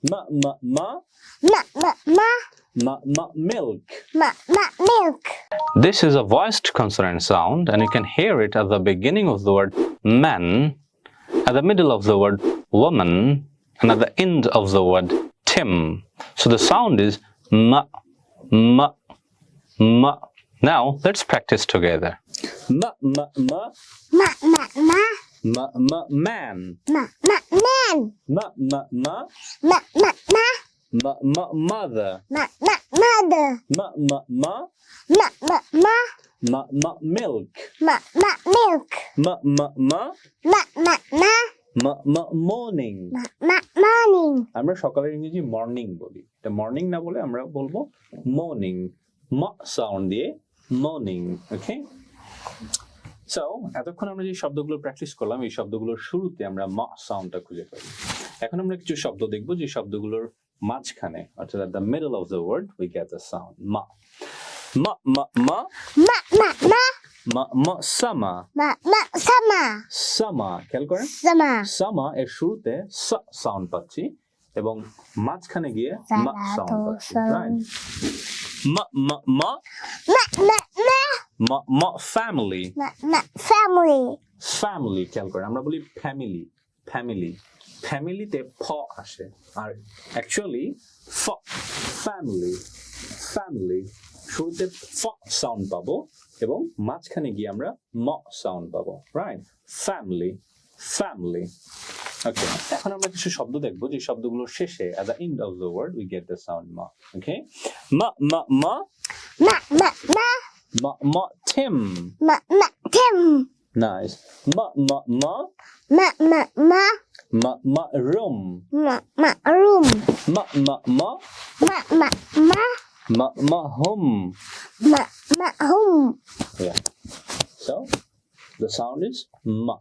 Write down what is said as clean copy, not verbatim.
Ma, ma, ma. Ma, ma, ma. Ma, ma, milk. Ma, ma, milk. This is a voiced consonant sound, and you can hear it at the beginning of the word man, at the middle of the word woman, and at the end of the word Tim. So the sound is ma, ma, ma. Now let's practice together. Ma, ma, ma. Ma, ma, ma. Ma, ma, man. Ma, ma, man. Ma, ma, ma. Ma, ma, ma. Ma, ma, mother. Ma, ma, mother. Ma, ma, ma. Ma, ma, ma. Ma, ma, milk. Ma, ma, milk. Ma, ma, ma. Ma, ma, ma. Ma, ma, morning. Ma, ma, morning. আমরা সকালের ইংরেজি morning বলি, এটা morning না বলে আমরা বলবো morning, ম সাউন্ড দিয়ে মর্নিং। ওকে, সো এতক্ষণ আমরা যে শব্দগুলো প্র্যাকটিস করলাম, এই শব্দগুলোর শুরুতে আমরা ম সাউন্ডটা খুঁজে পাই। এখন আমরা কিছু শব্দ দেখবো যে শব্দগুলোর মাঝখানে, অর্থাৎ at the middle of the word we get the sound ma. Ma, ma, ma. Ma, ma, ma. Ma, ma, summer. Ma, ma, summer. Summer, খেয়াল করেন Summer. সামা এর শুরুতে স সাউন্ড পাচ্ছি এবং মাঝখানে গিয়ে মা সাউন্ড পাচ্ছি, রাইট? মা মা মা Ma, ma, ma. মা মা family. Ma, ma, family. Family খেয়াল করেন, আমরা বলি ফ্যামিলি, ফ্যামিলি, ফ্যামিলিতে ফ আসে, আর অ্যাকচুয়ালি ফ, ফ্যামিলি, ফ্যামিলি শুরুতে ফ সাউন্ড পাবো এবং মাঝখানে গিয়ে আমরা ম সাউন্ড পাবো, রাইট? Family, family. ওকে, এখন আমরা কিছু শব্দ দেখবো যে শব্দগুলোর শেষে at the end of the word we get the sound ma. ওকে, মা মা মা। Ma, ma, ma. Ma, ma, Tim. Ma, ma, Tim. Nice. Ma, ma, ma. Ma, ma, ma. Ma, ma, room. Ma, ma, room. Ma, ma, ma. Ma, ma, ma. Ma, ma, home. Ma, ma, home. Yeah. So, the sound is ma.